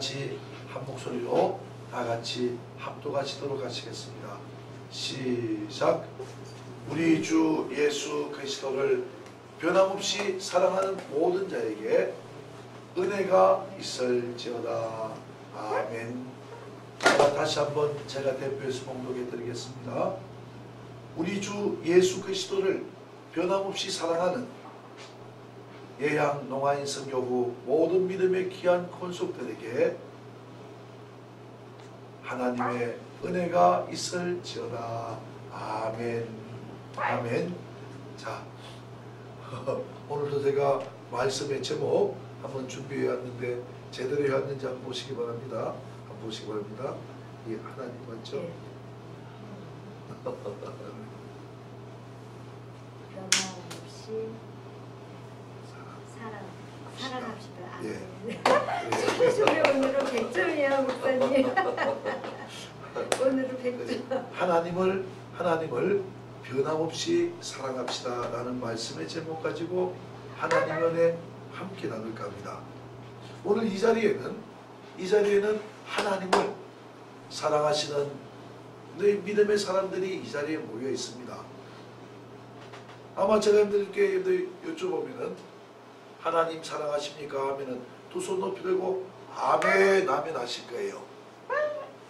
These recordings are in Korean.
같이 한 목소리로 다 같이 합독하시도록 하시겠습니다. 시작. 우리 주 예수 그리스도를 변함없이 사랑하는 모든 자에게 은혜가 있을지어다. 아멘. 다시 한번 제가 대표해서 봉독해 드리겠습니다. 우리 주 예수 그리스도를 변함없이 사랑하는 예양 농아인 선교부 모든 믿음의 귀한 권속들에게 하나님의 은혜가 있을지어다. 아멘. 아멘. 자, 오늘도 제가 말씀의 제목 한번 준비해 왔는데 제대로 해왔는지 한번 보시기 바랍니다. 한번 보시기 바랍니다. 이 하나님 맞죠? 네. 변함없이 사랑합시다. 예. 우리 오늘은 100점이야 목사님. 오늘은 100점. 하나님을 변함없이 사랑합시다 라는 말씀의 제목 가지고 하나님 은혜 함께 나눌까 합니다. 오늘 이 자리에는 하나님을 사랑하시는 믿음의 사람들이 이 자리에 모여 있습니다. 아마 제가 여러분들께 여쭤보면은 하나님 사랑하십니까 하면은 두 손 높이 들고 아멘 아멘 하실 거예요.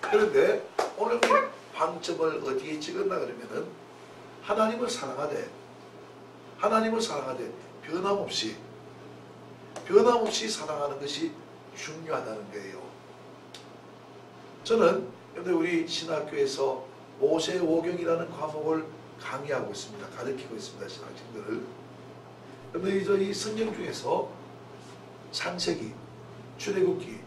그런데 오늘 방점을 어디에 찍었나 그러면은 하나님을 사랑하되 변함없이 사랑하는 것이 중요하다는 거예요. 저는 우리 신학교에서 모세오경이라는 과목을 강의하고 있습니다. 가르치고 있습니다. 신학생들을. 그런데 이 성경 중에서 창세기, 출애굽기,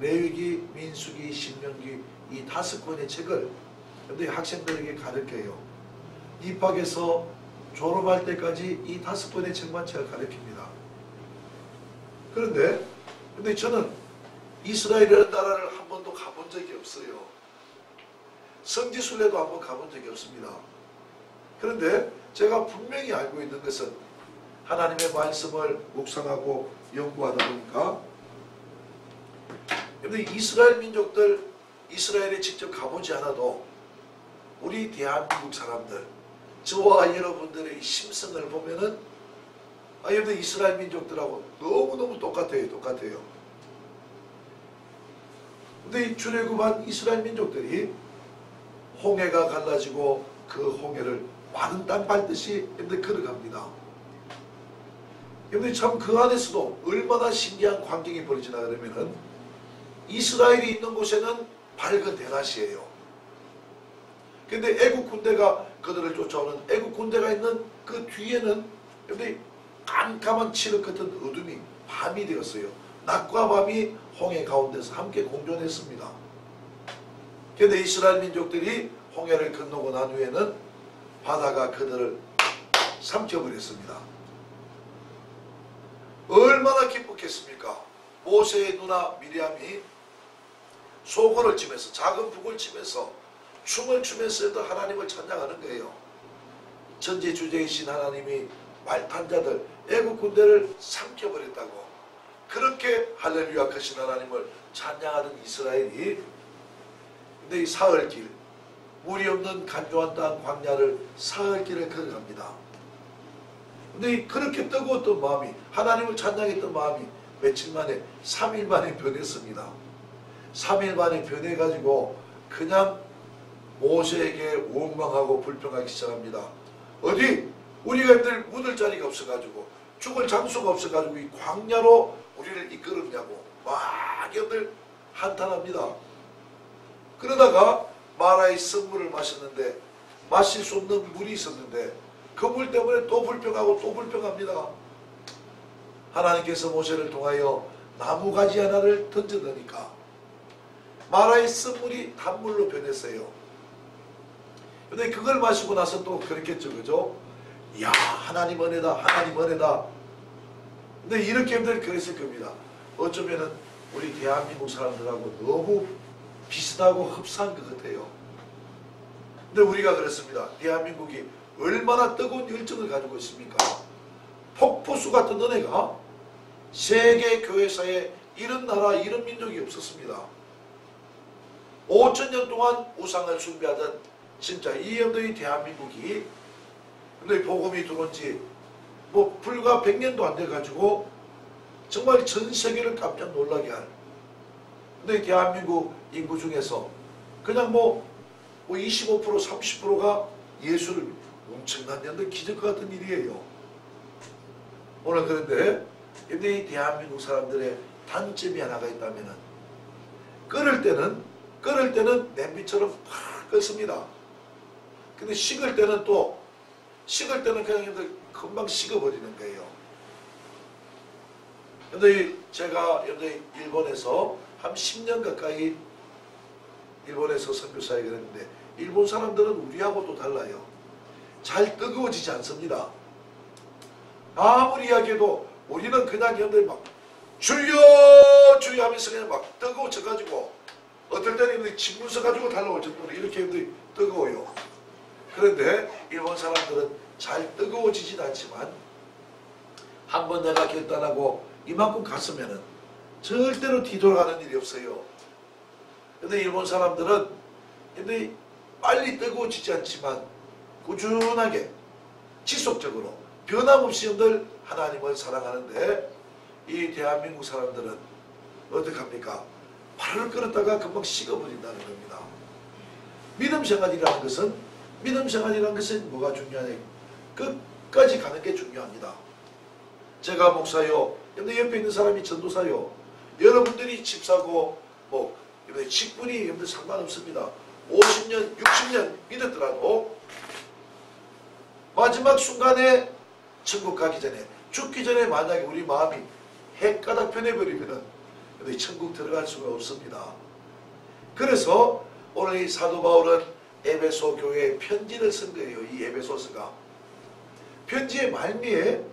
레위기, 민수기, 신명기 이 5권의 책을 학생들에게 가르쳐요. 입학해서 졸업할 때까지 이 5권의 책만 제가 가르칩니다. 그런데 저는 이스라엘이라는 나라를 한 번도 가본 적이 없어요. 성지순례도 한 번 가본 적이 없습니다. 그런데 제가 분명히 알고 있는 것은 하나님의 말씀을 묵상하고 연구하다 보니까 이스라엘 민족들, 이스라엘에 직접 가보지 않아도 우리 대한민국 사람들, 저와 여러분들의 심성을 보면은 여러분 이스라엘 민족들하고 너무너무 똑같아요. 근데 이 출애굽한 이스라엘 민족들이 홍해가 갈라지고 그 홍해를 많은 땅 밟듯이 걸어갑니다. 참 그 안에서도 얼마나 신기한 광경이 벌어지나 그러면은 이스라엘이 있는 곳에는 밝은 대낮이에요. 근데 애국 군대가 그들을 쫓아오는 애국 군대가 있는 그 뒤에는 깜깜한 칠흑 같은 어둠이 밤이 되었어요. 낮과 밤이 홍해 가운데서 함께 공존했습니다. 그런데 이스라엘 민족들이 홍해를 건너고 난 후에는 바다가 그들을 삼켜버렸습니다. 얼마나 기뻤겠습니까? 모세의 누나 미리암이 소고를 치면서 작은 북을 치면서 춤을 추면서도 하나님을 찬양하는 거예요. 전지주제이신 하나님이 말탄 자들 애국 군대를 삼켜버렸다고 그렇게 할렐루야 크신 하나님을 찬양하는 이스라엘이 근데 이 사흘길 물이 없는 간조한 땅 광야를 사흘길을 걸어갑니다. 근데 그렇게 뜨거웠던 마음이 하나님을 찬양했던 마음이 며칠 만에 3일 만에 변했습니다. 3일 만에 변해가지고 그냥 모세에게 원망하고 불평하기 시작합니다. 어디 우리가 묻을 자리가 없어가지고 죽을 장소가 없어가지고 이 광야로 우리를 이끌었냐고 막 한탄합니다. 그러다가 마라의 썩물을 마셨는데 마실 수 없는 물이 있었는데 그 물 때문에 또 불평하고 또 불평합니다. 하나님께서 모세를 통하여 나무가지 하나를 던져넣으니까 마라의 썩물이 단물로 변했어요. 근데 그걸 마시고 나서 또 그랬겠죠. 그죠? 이야 하나님 은혜다 하나님 은혜다. 근데 이렇게 그랬을 겁니다. 어쩌면은 우리 대한민국 사람들하고 너무 비슷하고 흡사한 것 같아요. 근데 우리가 그렇습니다. 대한민국이 얼마나 뜨거운 열정을 가지고 있습니까? 폭포수 같은 은혜가 세계 교회사에 이런 나라, 이런 민족이 없었습니다. 5,000년 동안 우상을 숭배하던 진짜 이 여러분들이 대한민국이 여러분들이 복음이 들어온 지 뭐 불과 100년도 안 돼가지고 정말 전 세계를 깜짝 놀라게 할 근데 대한민국 인구 중에서 그냥 뭐 25% 30%가 예수를 엄청난 연들 기적 같은 일이에요. 오늘 그런데 이 대한민국 사람들의 단점이 하나가 있다면은 끓을 때는 냄비처럼 팍 끓습니다. 근데 식을 때는 그냥 금방 식어버리는 거예요. 근데 제가 일본에서 한 10년 가까이 일본에서 선교사역을 했는데 일본 사람들은 우리하고 또 달라요. 잘 뜨거워지지 않습니다. 아무리 이야기해도 우리는 그냥 막 주여 주여 하면서 그냥 막 뜨거워져가지고 어떨 때는 집문서 가지고 달라올 정도로 이렇게 뜨거워요. 그런데 일본 사람들은 잘 뜨거워지진 않지만 한번 내가 결단하고 이만큼 갔으면은 절대로 뒤돌아가는 일이 없어요. 근데 일본 사람들은 빨리 뜨거워지지 않지만 꾸준하게 지속적으로 변함없이 늘 하나님을 사랑하는데 이 대한민국 사람들은 어떻게 합니까? 발을 끌었다가 금방 식어버린다는 겁니다. 믿음 생활이라는 것은 뭐가 중요하냐? 끝까지 가는 게 중요합니다. 제가 목사요. 근데 옆에 있는 사람이 전도사요. 여러분들이 집사고 직분이 상관없습니다. 50년, 60년 믿었더라도 마지막 순간에 천국 가기 전에 죽기 전에 만약에 우리 마음이 핵가닥 변해버리면 천국 들어갈 수가 없습니다. 그래서 오늘 이 사도 바울은 에베소 교회에 편지를 쓴 거예요. 이 에베소서가. 편지의 말미에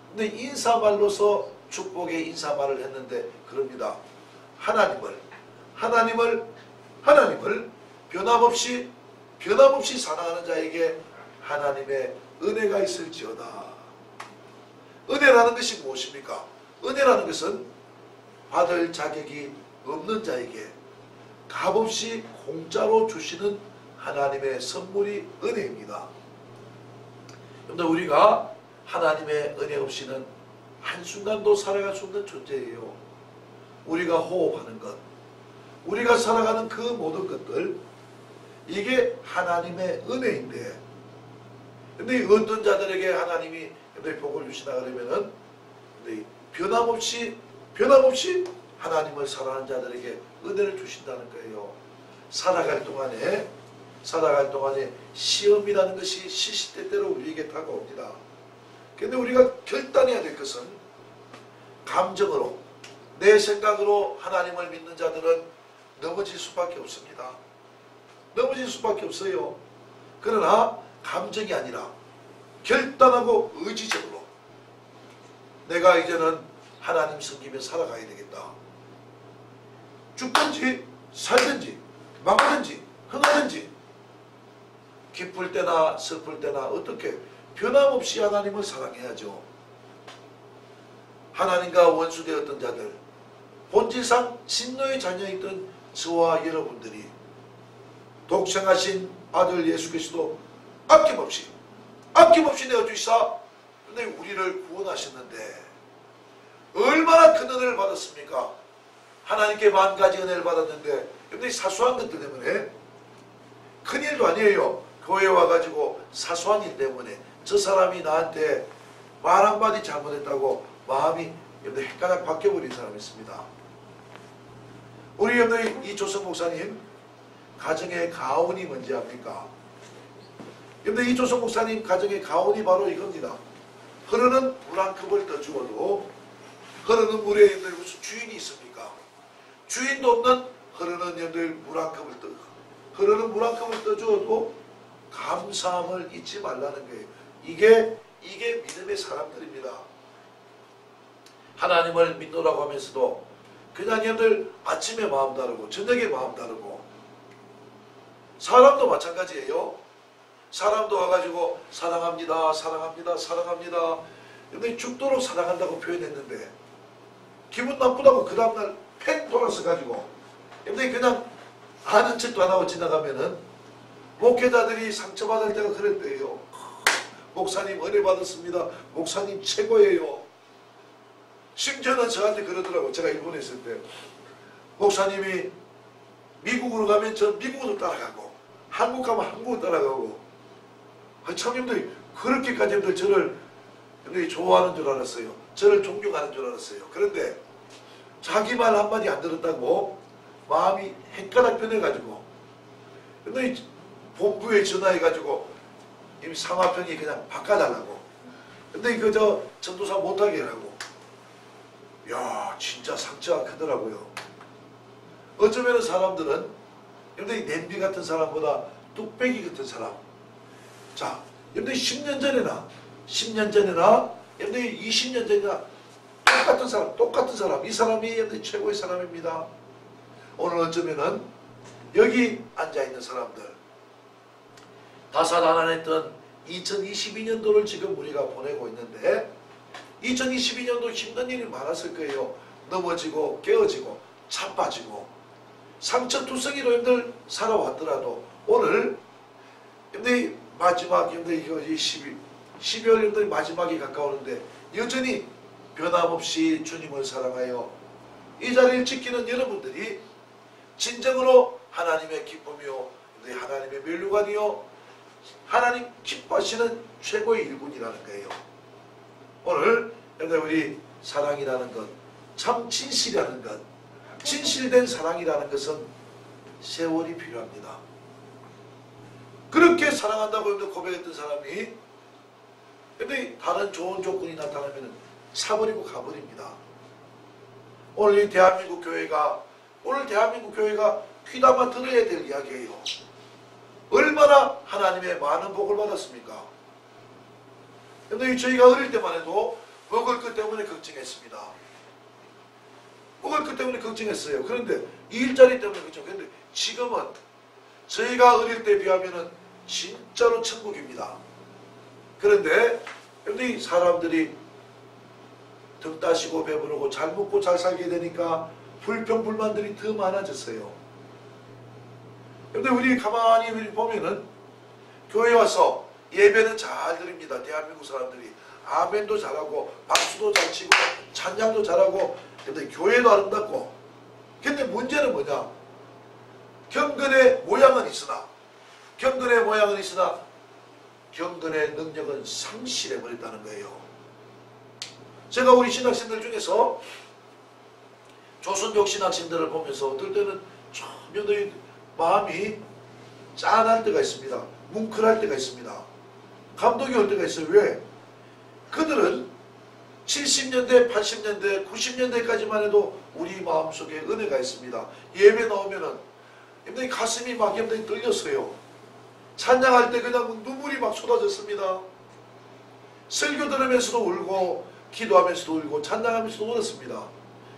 근데 인사말로서 축복의 인사말을 했는데 그럽니다. 하나님을 변함없이 사랑하는 자에게 하나님의 은혜가 있을지어다. 은혜라는 것이 무엇입니까? 은혜라는 것은 받을 자격이 없는 자에게 값없이 공짜로 주시는 하나님의 선물이 은혜입니다. 그런데 우리가 하나님의 은혜 없이는 한순간도 살아갈 수 없는 존재예요. 우리가 호흡하는 것, 우리가 살아가는 그 모든 것들, 이게 하나님의 은혜인데, 근데 어떤 자들에게 하나님이 복을 주시나 그러면은 변함없이 하나님을 사랑하는 자들에게 은혜를 주신다는 거예요. 살아갈 동안에 시험이라는 것이 시시때때로 우리에게 다가옵니다. 그런데 우리가 결단해야 될 것은 감정으로, 내 생각으로 하나님을 믿는 자들은 넘어질 수밖에 없습니다. 넘어질 수밖에 없어요. 그러나 감정이 아니라 결단하고 의지적으로 내가 이제는 하나님 섬기며 살아가야 되겠다. 죽든지 살든지 망하든지 흥하든지 기쁠 때나 슬플 때나 어떻게 변함없이 하나님을 사랑해야죠. 하나님과 원수되었던 자들, 본질상 진노의 자녀였던 저와 여러분들이 독생하신 아들 예수 그리스도 아낌없이 내어주시사 근데 우리를 구원하셨는데 얼마나 큰 은혜를 받았습니까? 하나님께 만 가지 은혜를 받았는데 근데 사소한 것들 때문에 큰일도 아니에요. 교회에 와가지고 사소한 일 때문에 저 사람이 나한테 말 한마디 잘못했다고 마음이 헷갈려 바뀌어버린 사람이 있습니다. 우리 여러분들 이 조성 목사님 가정의 가온이 뭔지 압니까? 여러분들 이 조성 목사님 가정의 가온이 바로 이겁니다. 흐르는 물 한 컵을 떠주어도 흐르는 물에 여러분들 무슨 주인이 있습니까? 주인도 없는 흐르는 여러분들 물 한 컵을 떠주어도 감사함을 잊지 말라는 거예요. 이게 믿음의 사람들입니다. 하나님을 믿노라고 하면서도 그냥 얘들 아침에 마음 다르고 저녁에 마음 다르고 사람도 마찬가지예요. 사람도 와가지고 사랑합니다. 근데 죽도록 사랑한다고 표현했는데 기분 나쁘다고 그 다음날 팽 돌아서 가지고 근데 그냥 아는 척도 안 하고 지나가면은 목회자들이 상처받을 때가 그럴 때예요. 목사님 은혜 받았습니다. 목사님 최고예요. 심지어는 저한테 그러더라고. 제가 일본에 있을 때 목사님이 미국으로 가면 저 미국으로 따라가고 한국 가면 한국으로 따라가고 참님들이 그렇게까지 형들 저를 좋아하는 줄 알았어요. 저를 존경하는 줄 알았어요. 그런데 자기 말 한마디 안 들었다고 마음이 헷가닥 변해가지고 근데 본부에 전화해가지고 이미 상화평이 그냥 바꿔달라고 근데 그저 전도사 못하게 하라고 야 진짜 상처가 크더라고요. 어쩌면 사람들은 여러분들이 냄비 같은 사람보다 뚝배기 같은 사람 자 여러분들이 10년 전에나 여러분들이 20년 전이나 똑같은 사람 이 사람이 여러분들이 최고의 사람입니다. 오늘 어쩌면은 여기 앉아있는 사람들 다사다난했던 2022년도를 지금 우리가 보내고 있는데 2022년도 힘든 일이 많았을 거예요. 넘어지고 깨어지고 자빠지고 상처투성이로 여러분들 살아왔더라도 오늘 여러분들이 마지막 여러분들이 12월 여러분들이 마지막이 가까우는데 여전히 변함없이 주님을 사랑하여 이 자리를 지키는 여러분들이 진정으로 하나님의 기쁨이요 하나님의 멸류관이요 하나님 기뻐하시는 최고의 일꾼이라는 거예요. 오늘 우리 사랑이라는 것 참 진실이라는 것 진실된 사랑이라는 것은 세월이 필요합니다. 그렇게 사랑한다고 고백했던 사람이 근데 다른 좋은 조건이 나타나면 사버리고 가버립니다. 오늘 이 대한민국 교회가 귀담아 들어야 될 이야기예요. 얼마나 하나님의 많은 복을 받았습니까? 근데 저희가 어릴 때만 해도 먹을 것 때문에 걱정했습니다. 먹을 것 때문에 걱정했어요. 그런데 일자리 때문에 걱정했는데 지금은 저희가 어릴 때 비하면 진짜로 천국입니다. 그런데 여러분들이 사람들이 등 따시고 배부르고 잘 먹고 잘 살게 되니까 불평불만들이 더 많아졌어요. 근데 우리 가만히 보면은 교회 와서 예배는 잘 드립니다. 대한민국 사람들이 아멘도 잘하고 박수도 잘 치고 찬양도 잘하고 근데 교회도 아름답고 근데 문제는 뭐냐 경건의 모양은 있으나 경건의 능력은 상실해 버렸다는 거예요. 제가 우리 신학생들 중에서 조선족 신학생들을 보면서 어떨 때는 참 마음이 짠할 때가 있습니다. 뭉클할 때가 있습니다. 감동이 올 때가 있어요. 왜? 그들은 70년대, 80년대, 90년대까지만 해도 우리 마음속에 은혜가 있습니다. 예배 나오면은 가슴이 막 떨렸어요. 찬양할 때 그냥 눈물이 막 쏟아졌습니다. 설교 들으면서도 울고 기도하면서도 울고 찬양하면서도 울었습니다.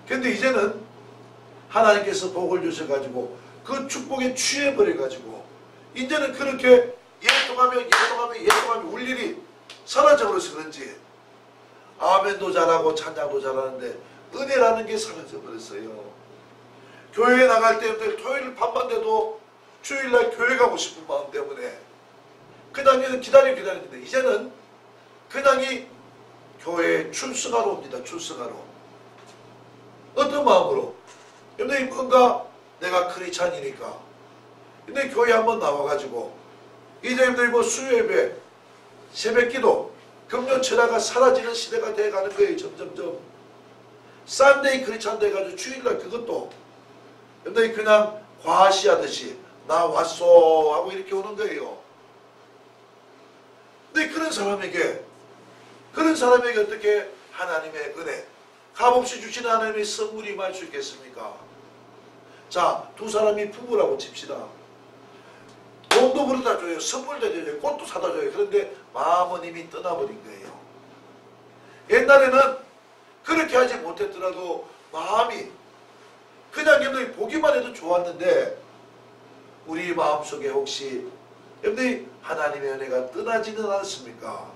그런데 이제는 하나님께서 복을 주셔가지고 그 축복에 취해버려가지고 이제는 그렇게 예통하면 울 일이 사라져버려서 그런지 아멘도 잘하고 찬양도 잘하는데 은혜라는 게 사라져버렸어요. 교회에 나갈 때 토요일 밤만 돼도 주일날 교회 가고 싶은 마음 때문에 그냥 기다리는데 이제는 그냥 이 교회에 출석하러 옵니다. 출석하러. 어떤 마음으로? 근데 뭔가 내가 크리스찬이니까 근데 교회 한번 나와가지고 이제 수요예배 새벽기도 금요철야가 사라지는 시대가 돼가는 거예요. 점점점 싼데이 크리스찬 돼가지고 주일날 그것도 근데 그냥 과시하듯이 나 왔어 하고 이렇게 오는 거예요. 근데 그런 사람에게 어떻게 하나님의 은혜 값없이 주시는 하나님의 선물이 임할 수 있겠습니까? 자, 두 사람이 부부라고 칩시다. 돈도 벌어다 줘요. 선물도 줘요. 꽃도 사다 줘요. 그런데 마음은 이미 떠나버린 거예요. 옛날에는 그렇게 하지 못했더라도 마음이 그냥 여러분들이 보기만 해도 좋았는데 우리 마음속에 혹시 여러분들이 하나님의 은혜가 떠나지는 않습니까?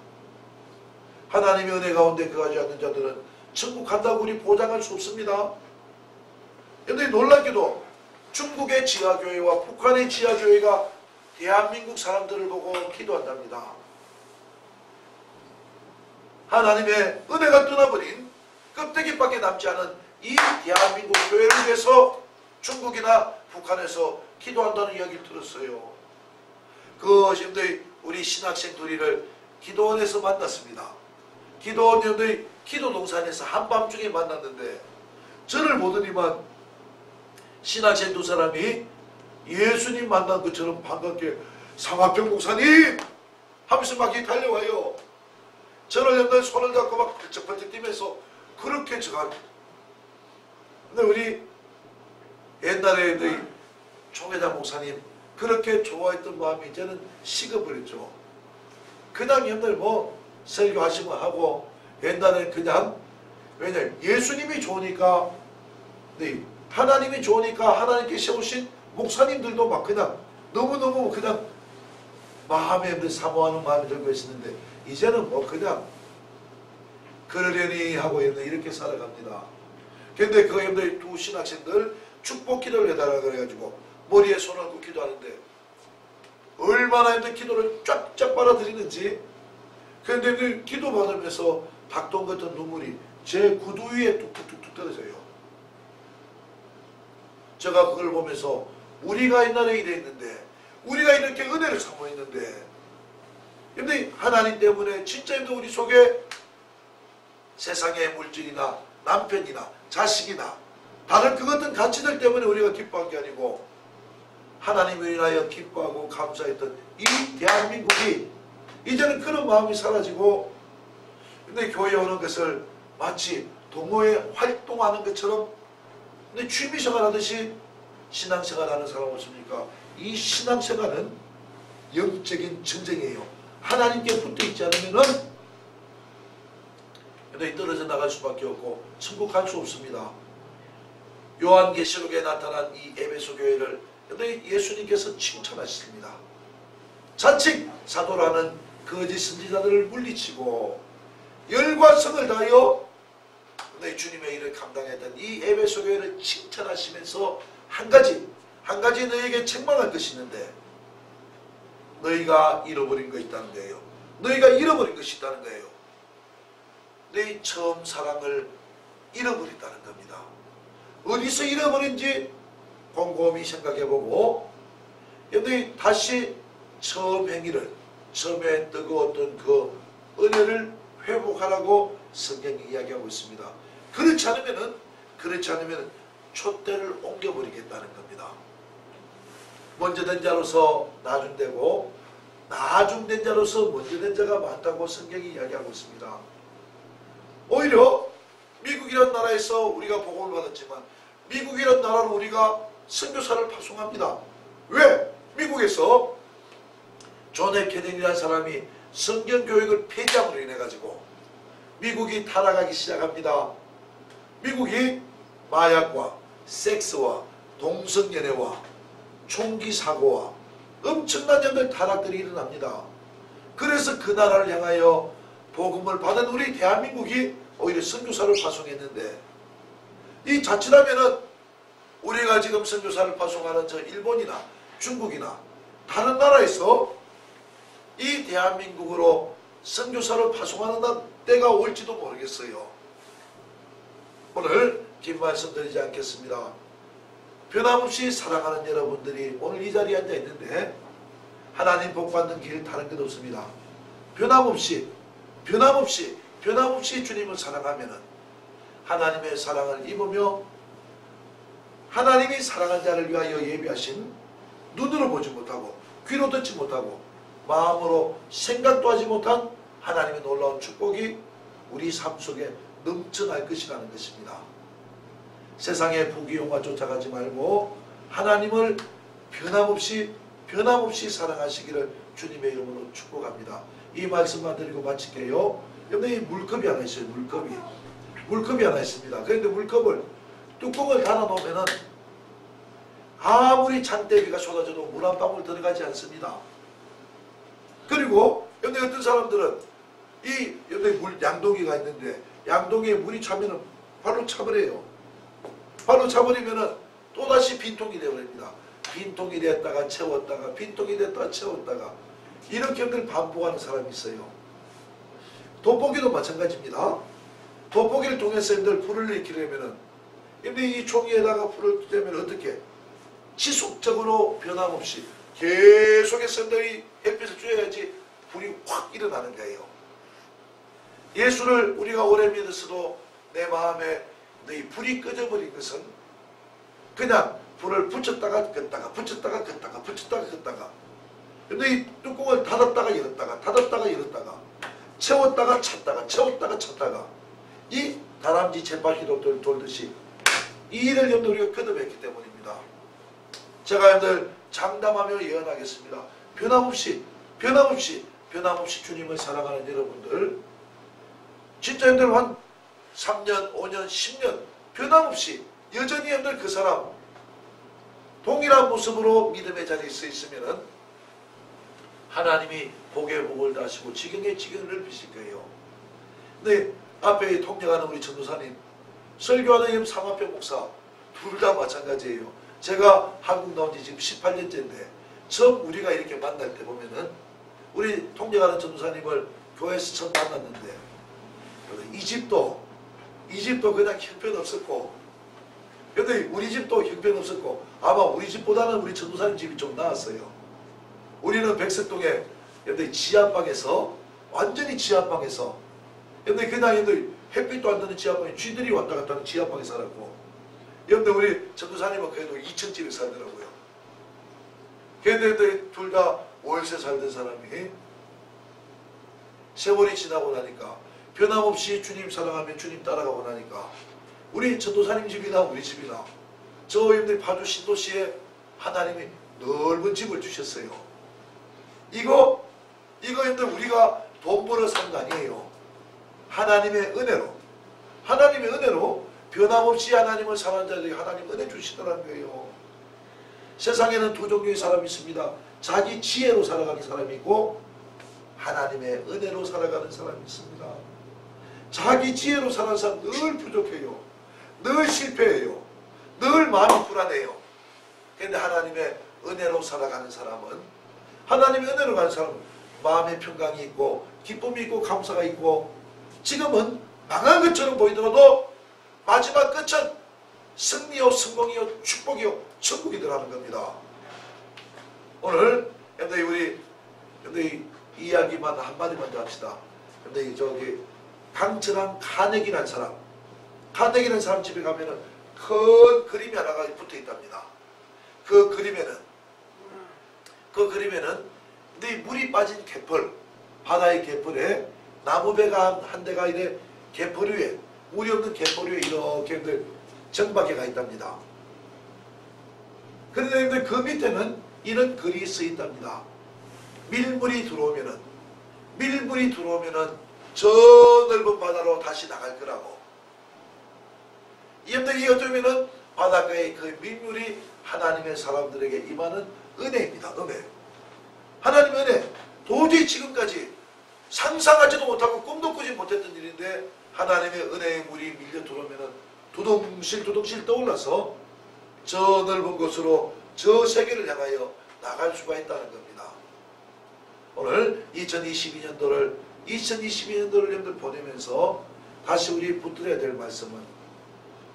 하나님의 은혜 가운데 거하지 않는 자들은 천국 간다고 우리 보장할 수 없습니다. 그런데 놀랍게도 중국의 지하교회와 북한의 지하교회가 대한민국 사람들을 보고 기도한답니다. 하나님의 은혜가 떠나버린 껍데기밖에 남지 않은 이 대한민국 교회를 위해서 중국이나 북한에서 기도한다는 이야기를 들었어요. 그것이 우리 신학생 둘이를 기도원에서 만났습니다. 기도원들이 기도동산에서 한밤중에 만났는데 저를 보더니만 신학생 두 사람이 예수님 만난 것처럼 반갑게 상화평 목사님 하면서 막 달려와요. 저를 옆에 손을 잡고 막 펄쩍펄쩍 뛰면서 그렇게 저가. 근데 우리 옛날에 총회장 목사님 그렇게 좋아했던 마음이 이제는 식어버렸죠. 그냥 옛날 설교하시면 하고 옛날에 그냥 왜냐면 예수님이 좋으니까 하나님이 좋으니까 하나님께 세우신 목사님들도 막 그냥 너무너무 그냥 마음에 사모하는 마음이 들고 있었는데 이제는 그냥 그러려니 하고 이렇게 살아갑니다. 근데 그 두 신학생들 축복 기도를 해달라 그래가지고 머리에 손을 얹고 기도하는데 얼마나 기도를 쫙쫙 빨아들이는지. 그런데 기도 받으면서 닭똥 같은 눈물이 제 구두 위에 뚝뚝뚝뚝 떨어져요. 제가 그걸 보면서 우리가 옛날에 이랬는데 우리가 이렇게 은혜를 사모했는데 근데 하나님 때문에 진짜 우리 속에 세상의 물질이나 남편이나 자식이나 다른 그 같은 가치들 때문에 우리가 기뻐한 게 아니고 하나님을 인하여 기뻐하고 감사했던 이 대한민국이 이제는 그런 마음이 사라지고 근데 교회에 오는 것을 마치 동호회 활동하는 것처럼 근데 취미생활 하듯이 신앙생활 하는 사람 없습니까? 이 신앙생활은 영적인 전쟁이에요. 하나님께 붙어있지 않으면은 떨어져 나갈 수밖에 없고 천국 갈 수 없습니다. 요한계시록에 나타난 이 에베소 교회를 예수님께서 칭찬하셨습니다. 자칭 사도라는 거짓 선지자들을 물리치고 열과 성을 다하여 주님의 일을 감당했던 이 에베소 교회를 칭찬하시면서 한 가지 너에게 책망할 것이 있는데 너희가 잃어버린 것이 있다는 거예요. 너희가 잃어버린 것이 있다는 거예요. 너희 처음 사랑을 잃어버린다는 겁니다. 어디서 잃어버린지 곰곰이 생각해보고 너희 다시 처음 행위를 처음에 뜨거웠던 그 은혜를 회복하라고 성경이 이야기하고 있습니다. 그렇지 않으면 촛대를 옮겨버리겠다는 겁니다. 먼저 된 자로서 나중되고 나중된 자로서 먼저 된 자가 많다고 성경이 이야기하고 있습니다. 오히려 미국이라는 나라에서 우리가 복음을 받았지만 미국이라는 나라로 우리가 선교사를 파송합니다. 왜? 미국에서 존 F 케네디라는 사람이 성경교육을 폐지함으로 인해 가지고 미국이 타락하기 시작합니다. 미국이 마약과 섹스와 동성연애와 총기 사고와 엄청난 타락들이 일어납니다. 그래서 그 나라를 향하여 복음을 받은 우리 대한민국이 오히려 선교사를 파송했는데 이 자칫하면은 우리가 지금 선교사를 파송하는 저 일본이나 중국이나 다른 나라에서 이 대한민국으로 선교사를 파송하는 때가 올지도 모르겠어요. 오늘 긴 말씀 드리지 않겠습니다. 변함없이 사랑하는 여러분들이 오늘 이 자리에 앉아 있는데 하나님 복 받는 길 다른 것 없습니다. 변함없이 주님을 사랑하면은 하나님의 사랑을 입으며 하나님이 사랑한 자를 위하여 예비하신 눈으로 보지 못하고 귀로 듣지 못하고 마음으로 생각도 하지 못한 하나님의 놀라운 축복이 우리 삶 속에 넘쳐날 것이라는 것입니다. 세상의 부귀영화 쫓아가지 말고 하나님을 변함없이 사랑하시기를 주님의 이름으로 축복합니다. 이 말씀만 드리고 마칠게요. 여기 물컵이 하나 있어요. 물컵이 하나 있습니다. 그런데 물컵을 뚜껑을 닫아놓으면은 아무리 장대비가 쏟아져도 물 한 방울 들어가지 않습니다. 그리고 여기 어떤 사람들은 여기 물 양동이가 있는데 양동이에 물이 차면은 발로 차버려요. 발로 차버리면은 또다시 빈통이 되어버립니다. 빈통이 됐다가 채웠다가 빈통이 됐다가 채웠다가 이렇게 늘 반복하는 사람이 있어요. 돋보기도 마찬가지입니다. 돋보기를 통해서 여러분들 불을 일으키려면은 이 종이에다가 불을 떼면 어떻게 지속적으로 변함없이 계속해서 여러분들이 햇빛을 쬐야지 불이 확 일어나는 거예요. 예수를 우리가 오래 믿었어도 내 마음에 이 불이 꺼져버린 것은 그냥 불을 붙였다가 껐다가 붙였다가 껐다가 붙였다가 껐다가 근데 이 뚜껑을 닫았다가 열었다가 닫았다가 열었다가 채웠다가 찼다가 채웠다가 찼다가 이 다람쥐 쳇바퀴로 돌듯이 이 일을 여러분들 우리가 거듭했기 때문입니다. 제가 여러분들 장담하며 예언하겠습니다. 변함없이 주님을 사랑하는 여러분들 진짜 여러분들 한 3년, 5년, 10년 변함없이 여전히 여러분들 그 사람 동일한 모습으로 믿음의 자리에 서 있으면은 하나님이 복에 복을 다하시고 지경에 지경을 넓히실 거예요. 근데 앞에 통역하는 우리 전도사님, 설교하는 상화평 목사 둘 다 마찬가지예요. 제가 한국 나온 지 지금 18년째인데 처음 우리가 이렇게 만날 때 보면은 우리 통역하는 전도사님을 교회에서 처음 만났는데 이 집도 그냥 형편없었고 근데 우리 집도 형편없었고 아마 우리 집보다는 우리 전도사님 집이 좀 나았어요. 우리는 백석동에 여러분들 지하방에서 완전히 지하방에서 여러분들 그냥 여러분들 햇빛도 안 드는 지하방에 쥐들이 왔다 갔다 하는 지하방에 살았고 여러분들 우리 전도사님은 그래도 2층집에 살더라고요. 그런데 둘 다 월세 살던 사람이 세월이 지나고 나니까 변함없이 주님 사랑하면 주님 따라가고 나니까 우리 전도사님 집이나 우리 집이나 저 여러분들 파주 신도시에 하나님이 넓은 집을 주셨어요. 이거 여러분들 우리가 돈 벌어 산 거 아니에요. 하나님의 은혜로 변함없이 하나님을 사랑하는 자들에게 하나님 은혜 주시더라는 거예요. 세상에는 두 종류의 사람이 있습니다. 자기 지혜로 살아가는 사람이 있고 하나님의 은혜로 살아가는 사람이 있습니다. 자기 지혜로 살아가는 사람 늘 부족해요. 늘 실패해요. 늘 마음이 불안해요. 그런데 하나님의 은혜로 살아가는 사람은 하나님의 은혜로 가는 사람은 마음의 평강이 있고 기쁨이 있고 감사가 있고 지금은 망한 것처럼 보이더라도 마지막 끝은 승리요 성공이요 축복이요 천국이더라는 겁니다. 오늘 여러분들 우리 이야기만 한마디만 더 합시다. 여러분들 저기 강철한 카네기라는 사람 집에 가면은 큰 그림이 하나가 붙어 있답니다. 그 그림에는 근데 물이 빠진 갯벌, 바다의 갯벌에 나무배가 한 대가 이래 갯벌 위에 물이 없는 갯벌 위에 이렇게 정박해 가 있답니다. 그런데 그 밑에는 이런 글이 써 있답니다. 밀물이 들어오면은 저 넓은 바다로 다시 나갈 거라고. 이분들이 어쩌면은 바닷가의 그 밀물이 하나님의 사람들에게 임하는 은혜입니다. 은혜. 하나님의 은혜. 도저히 지금까지 상상하지도 못하고 꿈도 꾸지 못했던 일인데 하나님의 은혜의 물이 밀려 들어오면은 두둥실 떠올라서 저 넓은 곳으로 저 세계를 향하여 나갈 수가 있다는 겁니다. 오늘 2022년도를 여러분들 보내면서 다시 우리 붙들어야 될 말씀은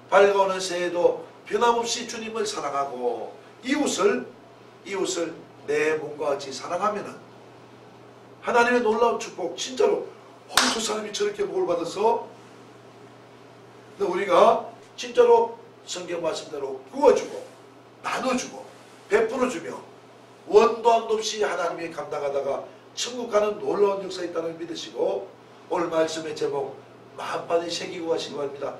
밝아오는 새해에도 변함없이 주님을 사랑하고 이웃을 내 몸과 같이 사랑하면은 하나님의 놀라운 축복 진짜로 저 사람이 저렇게 복을 받아서 우리가 진짜로 성경 말씀대로 구워주고 나눠주고 베풀어주며 원도 한도 없이 하나님이 감당하다가 천국 가는 놀라운 역사에 있다는 걸 믿으시고 오늘 말씀의 제목 마음판에 새기고 가시기 바랍니다.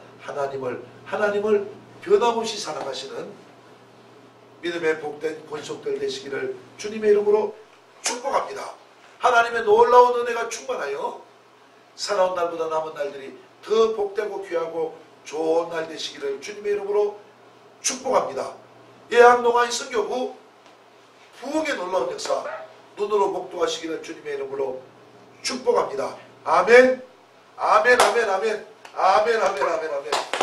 하나님을 변함없이 사랑하시는 믿음의 복된 권속들 되시기를 주님의 이름으로 축복합니다. 하나님의 놀라운 은혜가 충만하여 살아온 날보다 남은 날들이 더 복되고 귀하고 좋은 날 되시기를 주님의 이름으로 축복합니다. 예학농아인 선교부 부흥의 놀라운 역사 눈으로 목도하시기를 주님의 이름으로 축복합니다. 아멘. 아멘. 아멘. 아멘. 아멘 아멘 아멘 아멘.